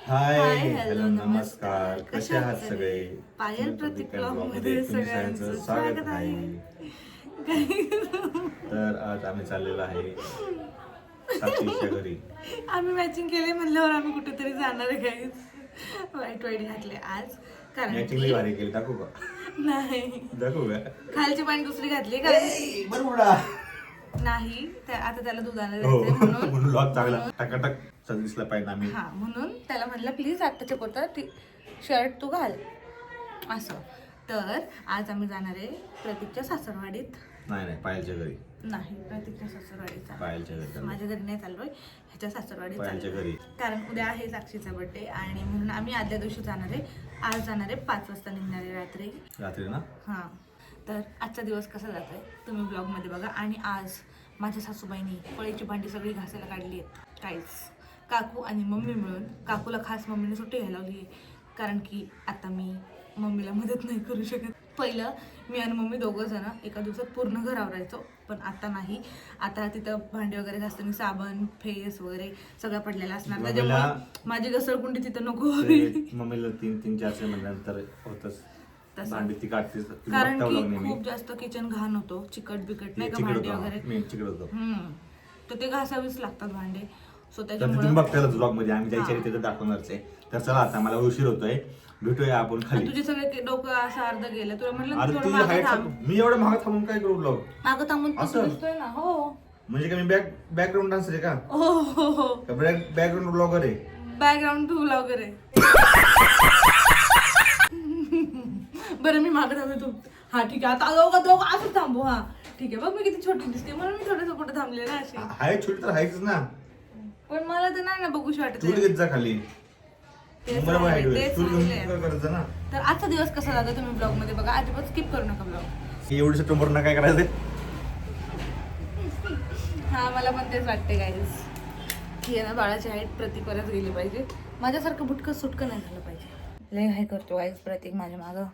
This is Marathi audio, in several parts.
हाय हाय, हॅलो नमस्कार, कसे आहात सगळे? पायल प्रतीक ब्लॉगमध्ये तुमच्या सगळ्यांचं सगळ्यांचं स्वागत आहे. तर आज आम्ही चाललेलो आहे साक्षीच्या घरी. आम्ही मॅचिंग केले म्हणल्यावर आम्ही कुठेतरी जाणार आहे गाईज. वाईट वाईट घातले आज कारण मॅचिंगली भारी केली, दाखवू का? नाही दाखवू का? खालची पॅन्ट दुसरी घातली कारण बरोबर नाही आता त्याला दुधाला हो द्यायचंय म्हणून म्हणून लॉक चांगला टकाटक दिसला पाहिजे आम्ही. हा म्हणून त्याला म्हणलं प्लीज आत्ताच्या पुरता शर्ट तू घाल असं. तर आज आम्ही जाणार आहे प्रतीकच्या सासरवाडीत. नाही पायलच्या घरी नाही प्रतीकच्या सासरवाडीचा पायलच्या घरी माझ्या घरी नाही चाललोय, ह्याच्या सासरवाडीत पायलच्या चाललोय. घरी. कारण उद्या आहे साक्षीचा बर्थडे आणि म्हणून आम्ही आदल्या दिवशी जाणार आहे. आज जाणार आहे 5 वाजता निघणार आहे रात्री ना. हां तर आजचा दिवस कसा जात आहे तुम्ही ब्लॉगमध्ये बघा. आणि आज माझ्या सासूबाईंनी फळीची भांडी सगळी घासायला काढली आहेत काहीच. काकू आणि मम्मी मिळून, काकूला खास मम्मीने सुट्टी घ्यायला लावली आहे कारण की आता मी मम्मीला मदत नाही करू शकत. पहिलं मी आणि मम्मी दोघं जण एका दिवसात पूर्ण घर आवरायचो, पण आता नाही. आता तिथं भांडी वगैरे घासताना साबण फेस वगैरे सगळं पडलेलं असणार, त्याच्यामुळे माझी घसरगुंडी तिथं नको हवी. मम्मीला 3-4 महिन्यानंतर होतच तसं भांडी ती काढते कारण की खूप जास्त किचन घाण होतो, चिकट बिकट नाही का भांडी वगैरे चिकट होतो. तर ते घासावीच लागतात भांडे. सो तुम्ही त्याच्यामुळे बघताय ब्लॉग मध्ये आम्ही जायच्या तिथे दाखवणारच आहे. तर चला आता मला उशीर होतोय, भेटूया आपण खाली. तुझे सगळे डोकं असं अर्ध गेलं, तुला अरे म्हटलं तुझी हाईट मी एवढं महाग थांबून काय करू ब्लॉग? मागं थांबून असं? दिसतोय ना. हो म्हणजे का मी बॅकग्राऊंड डान्सर आहे का? हो हो हो बॅकग्राऊंड ब्लॉगर आहे? बॅकग्राऊंड टू ब्लॉगर आहे. बरं मी मागं थांबते तू. हा ठीक आहे आता दोघं असं थांबू. हा ठीक आहे बघ मी किती छोटी दिसते म्हणून मी थोडंसं कुठे थांबले ना अशी. हाय छोटी तर हायच ना, पण मला तर नाही ना बघूशी वाटत. तू घेत जा खाली. तेच बरोबर आहे, आहे, तेच तू चांगलंय. करायचं ना. तर आजचा दिवस कसा जातो तुम्ही ब्लॉग मध्ये बघा, अजिबात स्किप करू नका ब्लॉग. एवढी सप्टेंबर ना काय करायचंय? हा मला पण तेच वाटते गाईज की ना बाळाची हाईट प्रतीकवरच गेली पाहिजे. माझ्यासारखं बुटकं सुटकं नाही झालं पाहिजे. लय हाय करतो गाईज प्रतीक माझ्या मागं.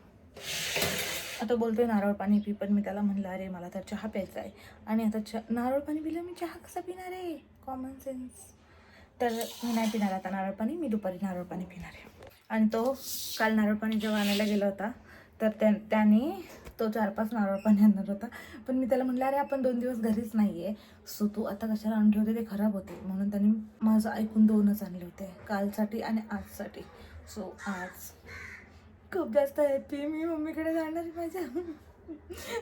आता बोलतोय नारळ पाणी पी, पण मी त्याला म्हणलं अरे मला तर चहा प्यायचा आहे आणि आता नारळ पाणी पिलं मी चहा कसा पिणार आहे, कॉमन सेन्स. तर मी नाही पिणार आता नारळ पाणी, मी दुपारी नारळ पाणी पिणार आहे. आणि तो काल नारळ पाणी जेव्हा आणायला गेला होता तर त्याने तो 4-5 नारळ पाणी आणणार होता, पण मी त्याला म्हटलं अरे आपण 2 दिवस घरीच नाही आहे, सो तू आता कशाला आणून ठेवते, ते खराब होते. म्हणून त्याने माझं ऐकून 2च आणले होते, कालसाठी आणि आजसाठी. सो आज खूप जास्त हॅपी मी मम्मीकडे जाणार आहे माझ्या.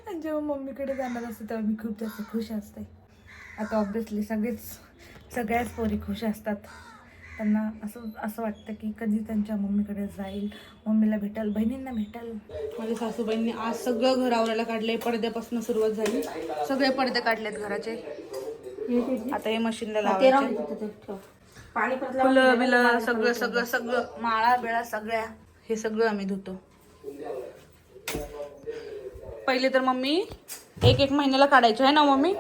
आणि जेव्हा मम्मीकडे जाणार असते तेव्हा मी खूप जास्त खुश असते. आता ऑब्विसली सगळ्याच पोरी खुश असतात. त्यांना असं वाटतं की कधी त्यांच्या मम्मीकडे जाईल, मम्मीला भेटेल, बहिणींना भेटेल. माझ्या सासूबाईंनी आज सगळं घर आवरायला काढले, पडद्यापासून सुरुवात झाली. सगळे पडदे काढलेत घराचे. आता हे मशीनला लावायचे. फुलं बिलं सगळं माळा बिळा सगळ्या हे सगळं आम्ही धुतो. पहिले तर मम्मी 1-1 महिन्याला काढायचे आहे ना मम्मी.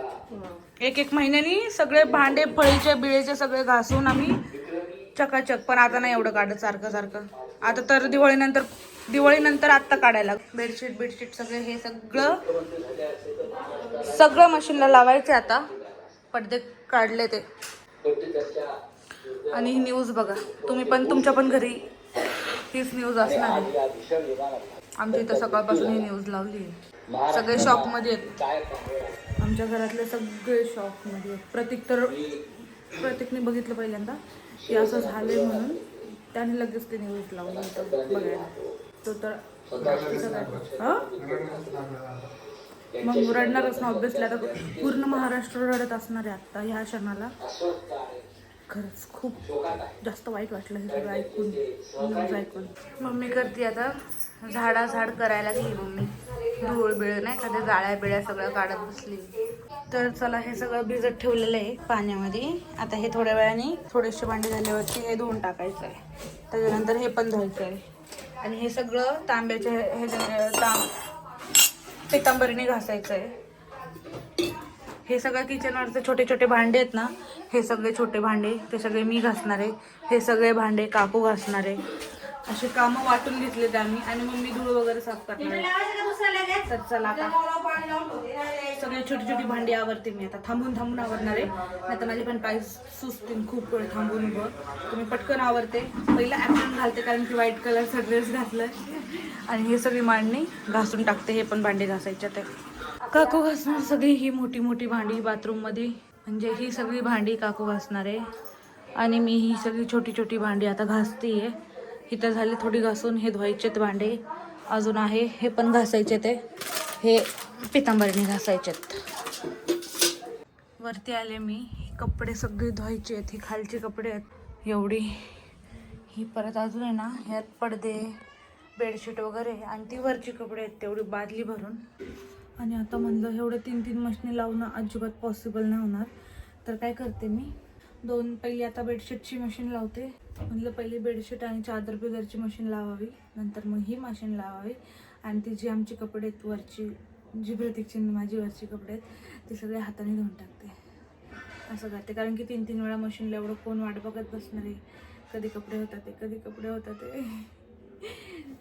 1-1 महिन्यानी सगळे भांडे फळीचे बिळेचे सगळे घासून आम्ही चकाचक. पण आता नाही एवढं काढत सारखं. आता तर दिवाळीनंतर आत्ता काढायला. बेडशीट सगळे हे सगळं मशीनला लावायचे. आता पडदे काढले ते. आणि ही न्यूज बघा तुम्ही पण, तुमच्या पण घरी हीच न्यूज असणार आहे. आमच्या इथं सकाळपासून ही न्यूज लावली आहे. सगळे शॉकमध्ये आहेत. आमच्या घरातले सगळे शॉकमध्ये आहेत. प्रतीकने बघितलं पहिल्यांदा की असं झालंय म्हणून त्याने लगेच ते न्यूज लावली होतं बघायला. तो तर मग रडणारच ना ऑब्विसली. आता पूर्ण महाराष्ट्र रडत असणार आहे आत्ता ह्या क्षणाला. खरंच खूप जास्त वाईट वाटलं हे सगळं ऐकून, न्यूज ऐकून. मम्मी करते आता झाड करायला गेली मम्मी. धूळ बिळ नाही का ते जाळ्या बिळ्या सगळं काढत बसली. तर चला हे सगळं भिजत ठेवलेलं आहे पाण्यामध्ये. आता हे थोड्या वेळाने थोडेसे भांडे झाल्यावरती हे धुवून टाकायचं आहे. त्याच्यानंतर हे पण धुवायचं आहे. आणि हे सगळं तांब्याच्या पितांबरीने घासायचं आहे. हे सगळं किचनवरचे छोटे छोटे भांडे आहेत ना, हे सगळे छोटे भांडे ते सगळे मी घासणार आहे. हे सगळे भांडे काकू घासणार आहे. अशी कामं वाटून घेतलेत आम्ही. आणि मम्मी धूळ वगैरे साफ करणार आहे. तर चला आता सगळी छोटी छोटी भांडी आवरते मी आता. थांबून थांबून आवरणार आहे, नाही तर माझे पण पाय सुचतील खूप वेळ थांबून उभं. तर मी पटकन आवरते. पहिला ॲप्रॉन घालते कारण की व्हाईट कलरचा ड्रेस घातलाय. आणि हे सगळी मांडणी घासून टाकते. हे पण भांडी घासायच्या ते काकू घासणार. सगळी ही मोठी मोठी भांडी बाथरूममध्ये, म्हणजे ही सगळी भांडी काकू घासणार आहे. आणि मी ही सगळी छोटी छोटी भांडी आता घासते आहे. इथं झाली थोडी घासून. हे धुवायचेत भांडे अजून आहे, हे पण घासायचे. ते हे पितांबरीने घासायचेत. वरती आले मी. कपडे सगळे धुवायचे आहेत. ही खालचे कपडे आहेत एवढी. ही परत अजून आहे ना, ह्यात पडदे बेडशीट वगैरे, आणि ती वरची कपडे आहेत तेवढी बादली भरून. आणि आता म्हणलं एवढे 3 मशनी लावणं अजिबात पॉसिबल नाही होणार. तर काय करते मी, पहिली आता बेडशीटची मशीन लावते. म्हणलं पहिले बेडशीट आणि चादर बिदरची मशीन लावावी, नंतर मग ही मशीन लावावी. आणि ती जी आमची कपडे आहेत वरची, जी प्रतीकची माझी वरची कपडे आहेत, ते सगळे हाताने धुवून टाकते. असं करते कारण की 3 वेळा मशीनला एवढं कोण वाट बघत बसणार आहे. कधी कपडे होतात ते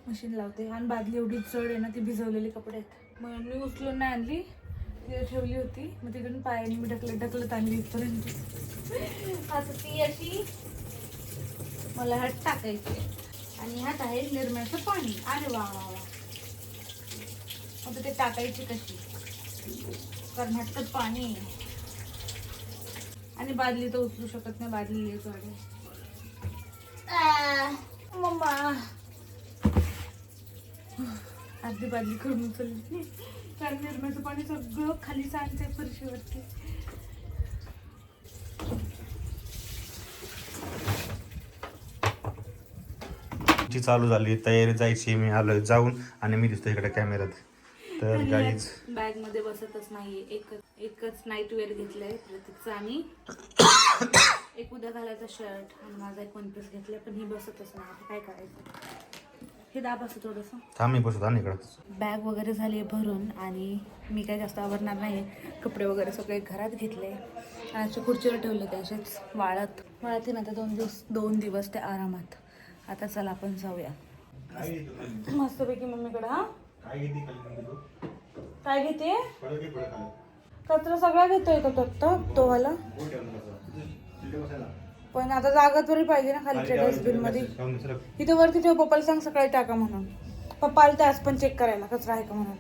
मशीन लावते. आणि बादली एवढी जड आहे ना, ती भिजवलेली कपडे आहेत. मग मी उचलून नाही आणली, तिथे ठेवली होती. मग तिकडून पायाने मी ढकलत आणली इथपर्यंत. आता ती अशी मला ह्यात टाकायची. आणि ह्यात आहे निरम्याचं पाणी. अरे वा वा वा. आता ते टाकायची कशी, कारण ह्यात पाणी आहे. आणि बादली तर उचलू शकत नाही, बादली लई जड आहे. मम्मा अर्धी बादली करून उचलली, कारण निरम्याचं पाणी सगळं खाली सांडतंय फरशीवरती. चालू झाली तयारी जायची. मी आलोय जाऊन आणि मी दिसतो इकडे कॅमेऱ्यात. तर गाईज बॅग मध्ये बसतच नाहीये. एकच नाईट वेअर घेतलंय प्रतीकचा, आणि एक उद्या घालायचा शर्ट, आणि माझा एक 1 पीस घेतलाय. पण ही बसतच नाही. काय करायचं, हे दाब असं थोडंसं. थांब मी बसतो आणि इकडं. बॅग वगैरे झाली भरून, आणि मी काही जास्त आवरणार नाही. कपडे वगैरे सगळे घरात घेतले आणि असे खुर्चीवर ठेवले ते असेच वाळत ना. तर 2 दिवस ते आरामात. आता चला आपण जाऊया मस्तपैकी मम्मीकडे. हा काय घेते, कचरा सगळा घेतोय का तो वाला. पण आता जागा तरी पाहिजे ना खालीच्या डस्टबिन मध्ये. इथे वरती ठेव, पप्पाला सांग सकाळी टाका म्हणून. पप्पा आले आज पण चेक करायला कचरा आहे का म्हणून.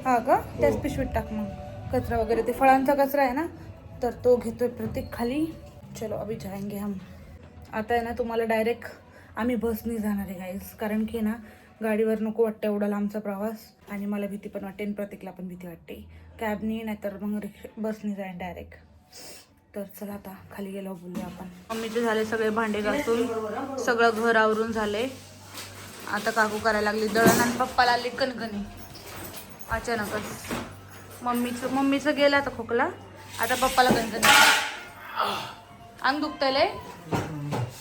हा का, त्याच पिशवीत टाक मग कचरा वगैरे. ते फळांचा कचरा आहे ना, तर तो घेतोय प्रत्येक खाली. चलो अभी जाएंगे हम. आता आहे ना, तुम्हाला डायरेक्ट आम्ही बसनी जाणार आहे गाईज, कारण की ना गाडीवर नको वाटतं एवढा लांबचा प्रवास. आणि मला भीती पण वाटते, आणि प्रत्येकला पण भीती वाटते. कॅबनी नाही तर मग बसनी जाईन डायरेक्ट. तर चला आता खाली गेलो बोलूया आपण. मम्मीचे झाले सगळे भांडे घासून, सगळं घर आवरून झाले. आता काकू करायला लागली दळण, आणि पप्पाला आली कणकणी अचानकच. मम्मीचं गेला आता खोकला, आता पप्पाला कणकणी. अंग दुखतंय,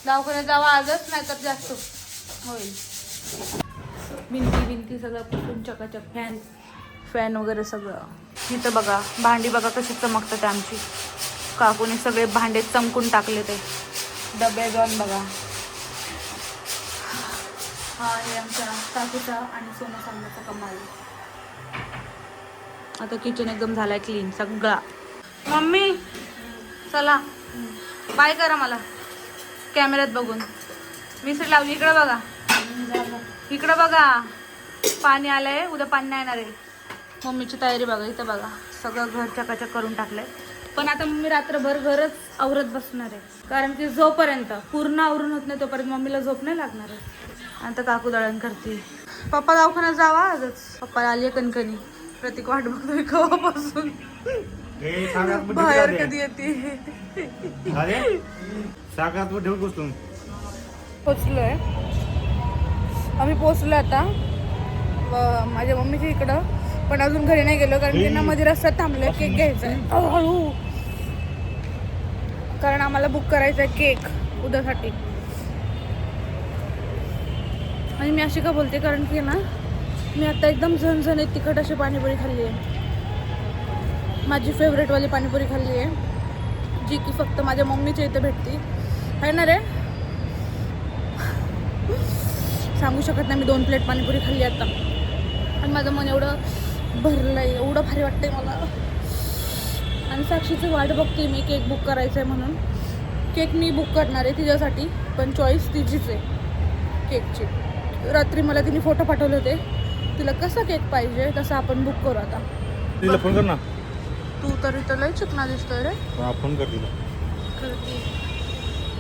दवाखान्यात जावा आजच, नाही तर जास्त होईल. भिंती सगळं पुसून चकाचक. फॅन वगैरे सगळं. इथं बघा भांडी बघा कशी चमकतात आमची. काकूने सगळे भांडे चमकून टाकले. ते डबे जाऊन बघा. हा हे आमच्या काकूचा आणि सोनं सांगण्याचा कमाल. आता किचन एकदम झालाय क्लीन सगळा. मम्मी चला बाय करा मला कॅमेऱ्यात बघून. मिसळ लावली. इकडं बघा, इकडं बघा, पाणी आलंय. उद्या पाणी नाही येणार आहे. मम्मीची तयारी बघा. इथं बघा सगळं घर चकाचक करून टाकलंय. पण आता मम्मी रात्रभर घरच आवरत बसणार आहे, कारण की जोपर्यंत पूर्ण आवरून होत नाही तोपर्यंत मम्मीला झोप नाही लागणार आहे. आता काकू दळण करते. पप्पा दवाखान्यात जावा आजच. पप्पाला आली कणकणी. प्रतीक वाट बघतोय केव्हापासून, बाहेर कधी येते. पोचलोय आम्ही. पोचलोय आता माझ्या मम्मीच्या इकडं, पण अजून घरी नाही गेलो कारण त्यांना मध्ये रस्त्यात थांबलोय. केक घ्यायचा आहे हळू, कारण आम्हाला बुक करायचा आहे केक उद्यासाठी. आणि मी अशी का बोलते, कारण की ना मी आता एकदम झणझणीत तिखट अशी पाणीपुरी खाल्ली आहे. माझी फेवरेटवाली पाणीपुरी खाल्ली आहे, जी की फक्त माझ्या मम्मीच्या इथे भेटते, आहे ना रे. सांगू शकत नाही. मी 2 प्लेट पाणीपुरी खाल्ली आता आणि माझं मन एवढं भरलं आहे, एवढं भारी वाटतंय मला. आणि साक्षीचं वाट बघते मी केक बुक करायचं आहे म्हणून. केक मी बुक करणार आहे तिच्यासाठी, पण चॉईस तिचीच आहे केकची. रात्री मला तिने फोटो पाठवले होते, तिला कसा केक पाहिजे तसं आपण बुक करू आता. तिला फोन कर ना. तू तर इथं लय चुकना दिसतोय रे. फोन कर तिला. करते.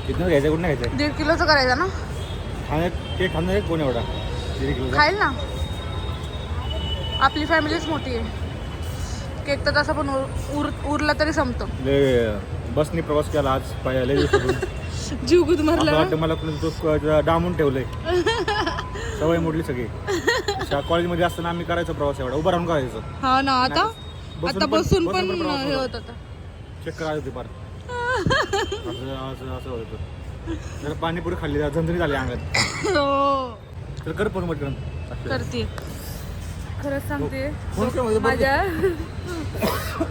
किती घ्यायचं कुठं घ्यायचं 1.5 किलोचं करायचं ना. केक खाणार आहे कोण एवढा 1.5 किलो खाईल ना, आपली फॅमिलीच मोठी आहे. केक तर तसं पण उरला तरी संपतो. बसनी प्रवास केला आज पाहिजे जीव गुद मारला. मला कोणी डांबून ठेवलंय. सवय मोडली सगळी. कॉलेजमध्ये असताना आम्ही करायचो प्रवास एवढा उभं राहून करायचं. हा ना, आता बसून पण हे होत आता. चक्कर आली होती फार. असं होतं. जरा पाणीपुरी खाल्ली झंझणी झाली अंगात. तर कर पण म्हटलं करते. खरंच सांगते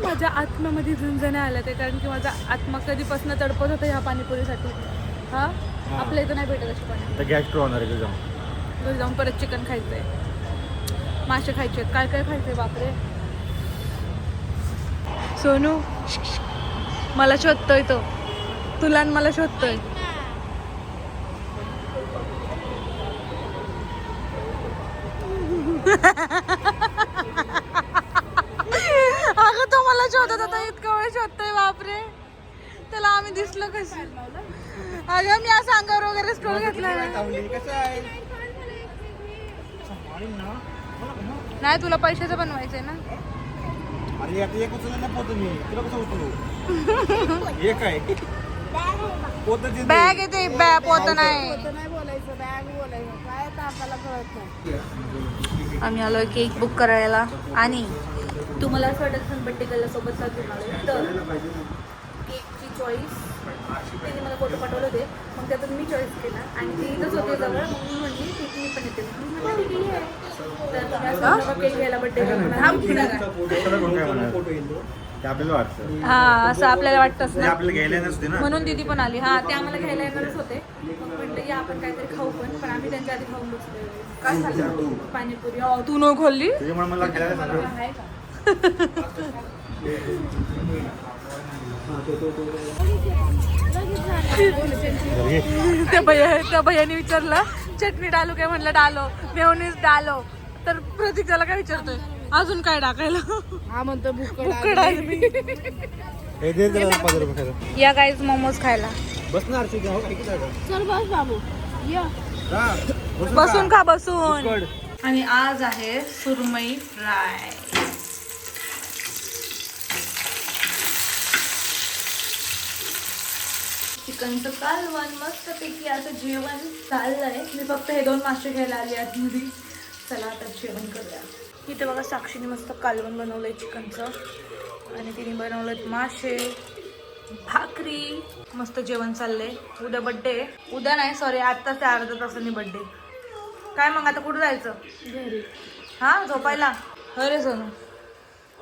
माझ्या आत्म्यामध्ये झुंजण्या आल्या ते, कारण की माझा आत्मा कधीपासून तडपत होता ह्या पाणीपुरीसाठी. हा आपल्या इथं नाही भेटत अशी पाणी. गॅस्ट्रो होणार आहे घरी जाऊन परत चिकन खायचंय, मासे खायचे, काय काय खायचंय. बापरे सोनू, मला शोधतोय तो, तुला आणि मला शोधतोय. अगं तो मला शोधत होता, इतका वेळ शोधतोय. बापरे, त्याला आम्ही दिसलो कशी. अगं मी असं अंगावर वगैरे स्टोल घेतला नाही. तुला पैशाचं बनवायचंय ना. अरे आता एक उचलला ना पोत मी तुला कसं उचलू. एक आहे बॅग येते, बॅग पोत नाही. आम्ही आलोय केक बुक करायला आणि तुम्हाला असं वाटत असेल बड्डे गर्लला सोबत घेऊन आलोय तर केकची चॉईस तिने मला फोटो पाठवले होते, मग त्यातून मी चॉईस केला आणि ती इथंच होते जवळ. मग मी म्हणली केक मी पण येते, तर तुम्ही असं केक घ्यायला बड्डे आपल्याला वाटतं. हा असं आपल्याला वाटतंच ना, आपल्याला घ्यायला नसते ना म्हणून दीदी पण आली. हा ते आम्हाला घ्यायला येणारच होते. मग म्हटलं या आपण काहीतरी खाऊ, पण आम्ही त्यांच्या आधी खाऊन बसलो. काय खाल्लं पाणीपुरी. तू न खोलली त्याच्यामुळे मला घ्यायला आहे का. त्या भैयाने विचारलं चटणी डालू काय, म्हणलं डालो, मेयोनीज डालो. तर प्रतीक त्याला काय विचारतोय अजून काय टाकायला. हा म्हणतो बुक्कड आहे. या गाईज मोमोज खायला बसणार. चल बस बाबू, बसून खा बसून. आणि आज आहे सुरमई फ्राय. चिकनचं कालवण मस्तपैकी असं जेवण चाललंय. मी फक्त हे 2 मासे घ्यायला आली आतमध्ये. चला आता जेवण करूया. इथे बघा साक्षीने मस्त कालवण बनवलंय चिकनचं आणि तिने बनवलेत मासे, भाकरी. मस्त जेवण चाललंय. उद्या बड्डे, उद्या नाही सॉरी आत्ताच अर्धा तासांनी बड्डे. काय मग आता कुठं जायचं घरी. हा झोपायला. अरे सोनू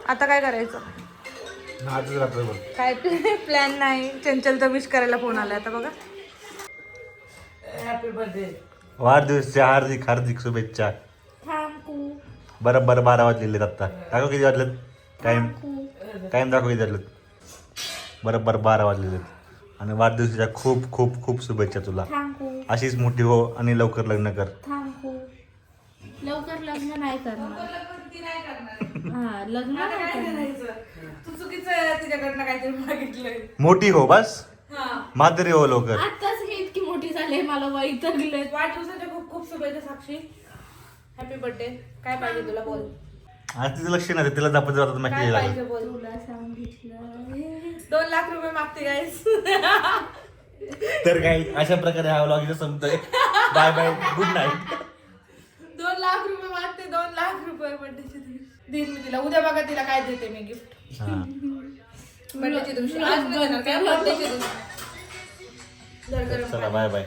आता काय करायचं. काय प्लॅन नाही. चंचलचा विश करायला फोन आला आता बघा. Happy birthday. वाढदिवसच्या हार्दिक हार्दिक शुभेच्छा. बरोबर 12 वाजलेले आता. दाखव किती वाजलेत. टाइम दाखव किती वाजलेत. बरोबर 12 वाजलेले आणि वाढदिवसाच्या खूप खूप खूप शुभेच्छा तुला. अशीच मोठी हो आणि लवकर लग्न कर. लवकर लग्न नाही करणार. हा लग्न नाही करणार. तू चुकीचं तिच्याकडनं काहीतरी मागितलंय. मोठी हो बस. म्हातारी हो लवकर. आताच मी इतकी मोठी झाले मला वैतागले. वाढदिवसाच्या खूप खूप शुभेच्छा साक्षी. Happy birthday. काय पाहिजे तुला बोल. आज तिचं लक्ष नाही तिला दाखवत जातात मग काय पाहिजे बोल. तुला सांगितलं 2 लाख रुपये मागते गाईस. तर काही अशा प्रकारे हा व्लॉग इथं संपतोय. Bye bye good night. 2 lakh रुपये मागते. 2 लाख रुपये बर्थडेचे दिन मी तिला. उद्या बघा तिला काय देते मी गिफ्ट. बर्थडेच्या दिवशी आज नाही देणार काय बर्थडेच्या दिवशी. चला बाय बाय.